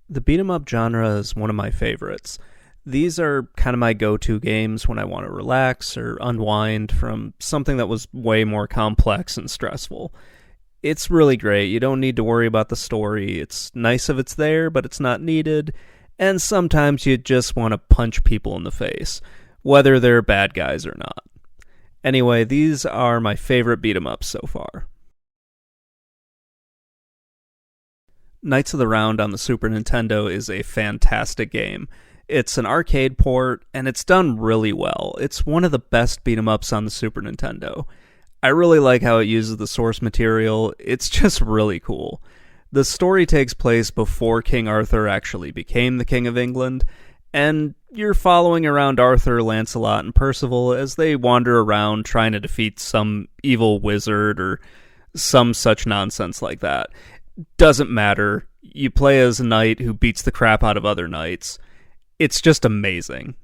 The beat 'em up genre is one of my favorites. These are kind of my go-to games when I want to relax or unwind from something that was way more complex and stressful. It's really great. You don't need to worry about the story. It's nice if it's there, but it's not needed. And sometimes you just want to punch people in the face, whether they're bad guys or not. Anyway, these are my favorite beat 'em ups so far. Knights of the Round on the Super Nintendo is a fantastic game. It's an arcade port, and it's done really well. It's one of the best beat 'em ups on the Super Nintendo. I really like how it uses the source material. It's just really cool. The story takes place before King Arthur actually became the King of England, and you're following around Arthur, Lancelot, and Percival as they wander around trying to defeat some evil wizard or some such nonsense like that. Doesn't matter. You play as a knight who beats the crap out of other knights. It's just amazing.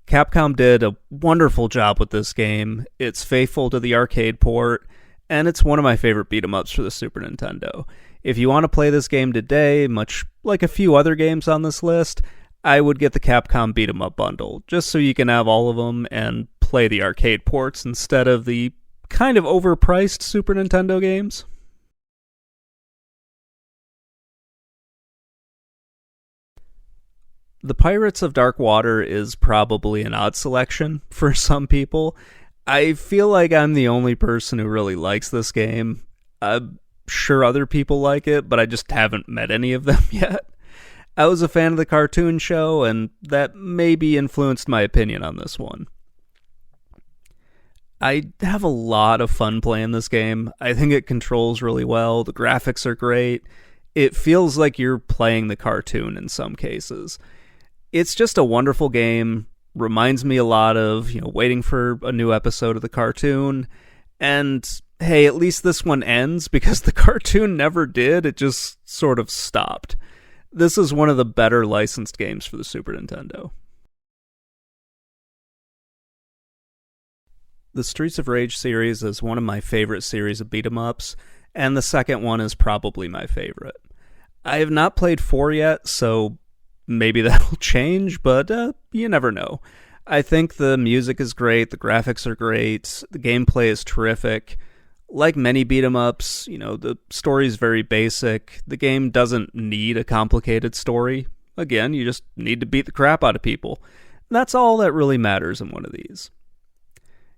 Capcom did a wonderful job with this game. It's faithful to the arcade port, and it's one of my favorite beat 'em ups for the Super Nintendo. If you want to play this game today, much like a few other games on this list, I would get the Capcom beat 'em up bundle, just so you can have all of them and play the arcade ports instead of the kind of overpriced Super Nintendo games. The Pirates of Dark Water is probably an odd selection for some people. I feel like I'm the only person who really likes this game. I'm sure other people like it, but I just haven't met any of them yet. I was a fan of the cartoon show, and that maybe influenced my opinion on this one. I have a lot of fun playing this game. I think it controls really well. The graphics are great. It feels like you're playing the cartoon in some cases. It's just a wonderful game. Reminds me a lot of, waiting for a new episode of the cartoon. And hey, at least this one ends because the cartoon never did. It just sort of stopped. This is one of the better licensed games for the Super Nintendo. The Streets of Rage series is one of my favorite series of beat 'em ups, and the second one is probably my favorite. I have not played 4 yet, so maybe that'll change, but you never know. I think the music is great, the graphics are great, the gameplay is terrific. Like many beat 'em ups, the story is very basic. The game doesn't need a complicated story. Again, you just need to beat the crap out of people. That's all that really matters in one of these.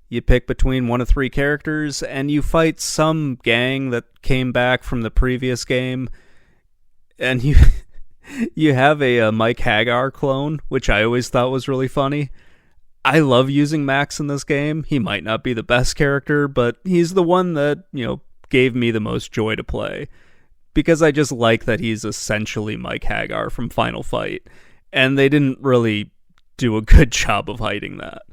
You pick between one of 3 characters, and you fight some gang that came back from the previous game, and you have a Mike Hagar clone, which I always thought was really funny. I love using Max in this game. He might not be the best character, but he's the one that, gave me the most joy to play. Because I just like that he's essentially Mike Hagar from Final Fight. And they didn't really do a good job of hiding that.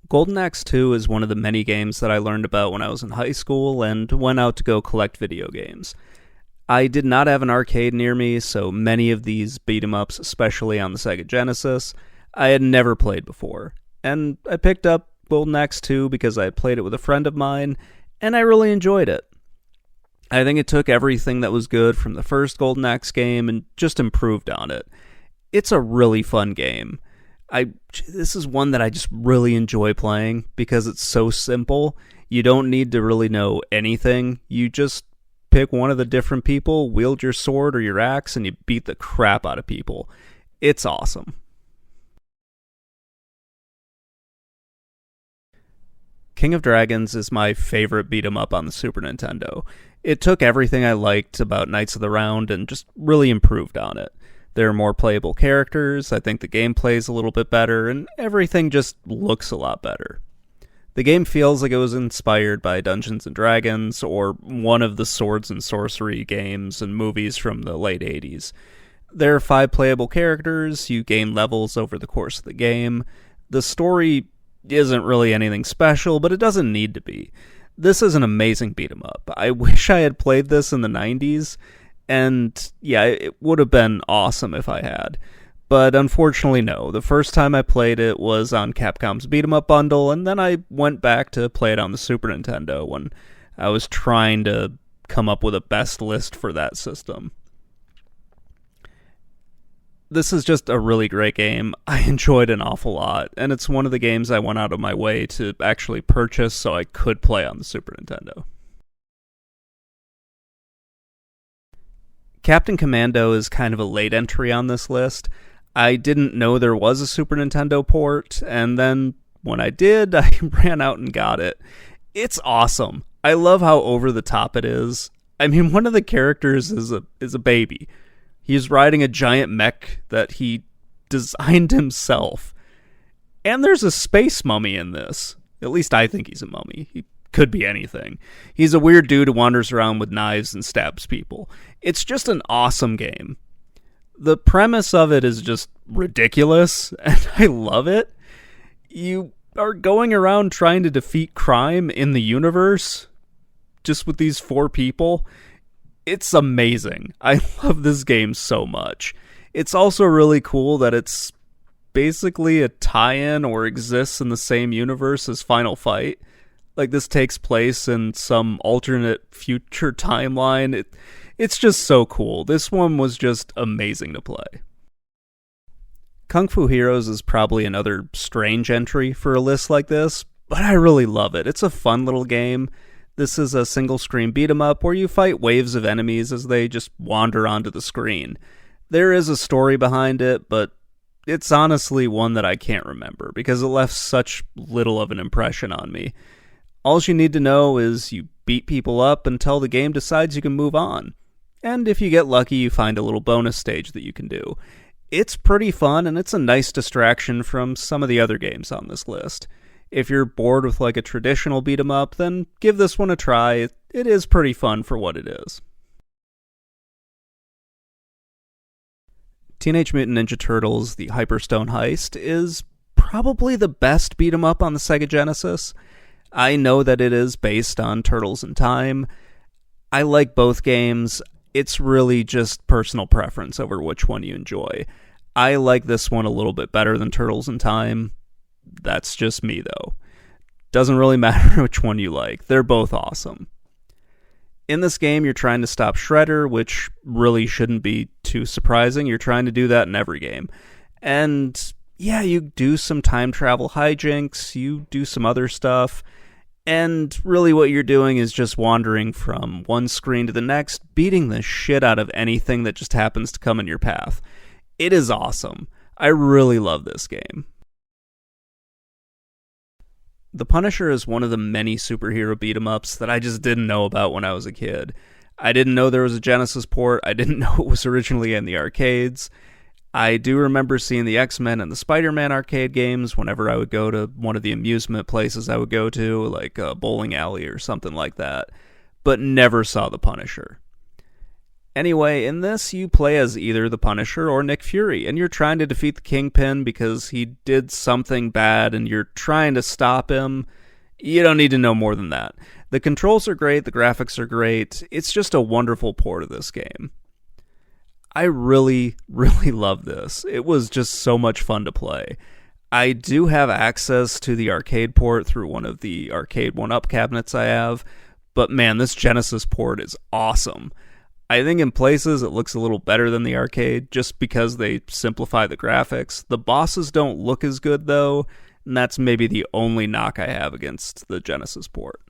Golden Axe 2 is one of the many games that I learned about when I was in high school and went out to go collect video games. I did not have an arcade near me, so many of these beat 'em ups, especially on the Sega Genesis, I had never played before. And I picked up Golden Axe 2 because I had played it with a friend of mine, and I really enjoyed it. I think it took everything that was good from the first Golden Axe game and just improved on it. It's a really fun game. This is one that I just really enjoy playing because it's so simple. You don't need to really know anything. You just pick one of the different people, wield your sword or your axe, and you beat the crap out of people. It's awesome. King of Dragons is my favorite beat 'em up on the Super Nintendo. It took everything I liked about Knights of the Round and just really improved on it. There are more playable characters, I think the gameplay's a little bit better, and everything just looks a lot better. The game feels like it was inspired by Dungeons & Dragons or one of the swords and sorcery games and movies from the late 80s. There are 5 playable characters, you gain levels over the course of the game. The story isn't really anything special, but it doesn't need to be. This is an amazing beat 'em up. I wish I had played this in the 90s. And yeah, it would have been awesome if I had. But unfortunately, no. The first time I played it was on Capcom's Beat 'em Up bundle, and then I went back to play it on the Super Nintendo when I was trying to come up with a best list for that system. This is just a really great game. I enjoyed an awful lot, and it's one of the games I went out of my way to actually purchase so I could play on the Super Nintendo. Captain Commando is kind of a late entry on this list. I didn't know there was a Super Nintendo port, and then when I did, I ran out and got it. It's awesome. I love how over the top it is. I mean, one of the characters is a baby. He's riding a giant mech that he designed himself. And there's a space mummy in this. At least I think he's a mummy. He could be anything. He's a weird dude who wanders around with knives and stabs people. It's just an awesome game. The premise of it is just ridiculous, and I love it. You are going around trying to defeat crime in the universe, just with these 4 people. It's amazing. I love this game so much. It's also really cool that it's basically a tie-in or exists in the same universe as Final Fight. Like, this takes place in some alternate future timeline. It's just so cool. This one was just amazing to play. Kung Fu Heroes is probably another strange entry for a list like this, but I really love it. It's a fun little game. This is a single-screen beat-em-up where you fight waves of enemies as they just wander onto the screen. There is a story behind it, but it's honestly one that I can't remember because it left such little of an impression on me. All you need to know is you beat people up until the game decides you can move on. And if you get lucky, you find a little bonus stage that you can do. It's pretty fun, and it's a nice distraction from some of the other games on this list. If you're bored with like a traditional beat 'em up, then give this one a try. It is pretty fun for what it is. Teenage Mutant Ninja Turtles: The Hyperstone Heist is probably the best beat 'em up on the Sega Genesis. I know that it is based on Turtles in Time. I like both games. It's really just personal preference over which one you enjoy. I like this one a little bit better than Turtles in Time. That's just me, though. Doesn't really matter which one you like. They're both awesome. In this game, you're trying to stop Shredder, which really shouldn't be too surprising. You're trying to do that in every game. And yeah, you do some time travel hijinks, you do some other stuff, and really what you're doing is just wandering from one screen to the next, beating the shit out of anything that just happens to come in your path. It is awesome. I really love this game. The Punisher is one of the many superhero beat-em-ups that I just didn't know about when I was a kid. I didn't know there was a Genesis port. I didn't know it was originally in the arcades. I do remember seeing the X-Men and the Spider-Man arcade games whenever I would go to one of the amusement places I would go to, like a bowling alley or something like that, but never saw the Punisher. Anyway, in this, you play as either the Punisher or Nick Fury, and you're trying to defeat the Kingpin because he did something bad and you're trying to stop him. You don't need to know more than that. The controls are great, the graphics are great. It's just a wonderful port of this game. I really, really love this. It was just so much fun to play. I do have access to the arcade port through one of the arcade 1-up cabinets I have, but man, this Genesis port is awesome. I think in places it looks a little better than the arcade just because they simplify the graphics. The bosses don't look as good though, and that's maybe the only knock I have against the Genesis port.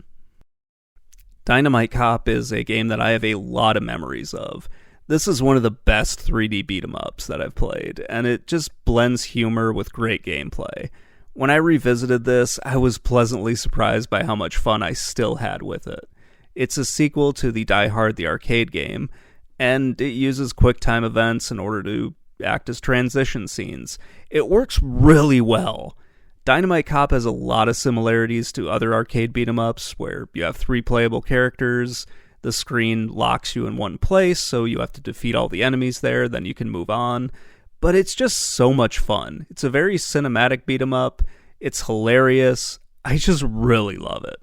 Dynamite Cop is a game that I have a lot of memories of. This is one of the best 3D beat-em-ups that I've played, and it just blends humor with great gameplay. When I revisited this, I was pleasantly surprised by how much fun I still had with it. It's a sequel to the Die Hard the arcade game, and it uses QuickTime events in order to act as transition scenes. It works really well. Dynamite Cop has a lot of similarities to other arcade beat-em-ups, where you have 3 playable characters, the screen locks you in one place, so you have to defeat all the enemies there, then you can move on. But it's just so much fun. It's a very cinematic beat-em-up. It's hilarious. I just really love it.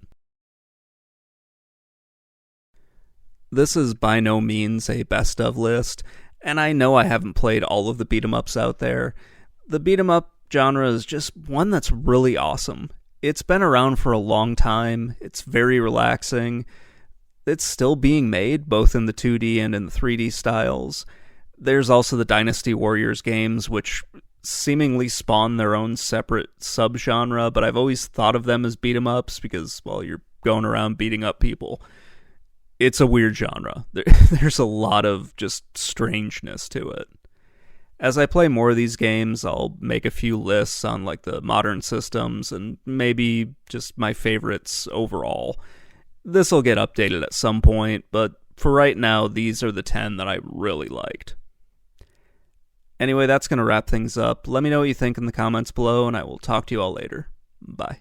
This is by no means a best of list, and I know I haven't played all of the beat-em-ups out there. The beat-em-up genre is just one that's really awesome. It's been around for a long time. It's very relaxing. It's still being made, both in the 2D and in the 3D styles. There's also the Dynasty Warriors games, which seemingly spawn their own separate subgenre, but I've always thought of them as beat 'em ups because, well, you're going around beating up people. It's a weird genre. There's a lot of just strangeness to it. As I play more of these games, I'll make a few lists on like the modern systems and maybe just my favorites overall. This will get updated at some point, but for right now, these are the 10 that I really liked. Anyway, that's going to wrap things up. Let me know what you think in the comments below, and I will talk to you all later. Bye.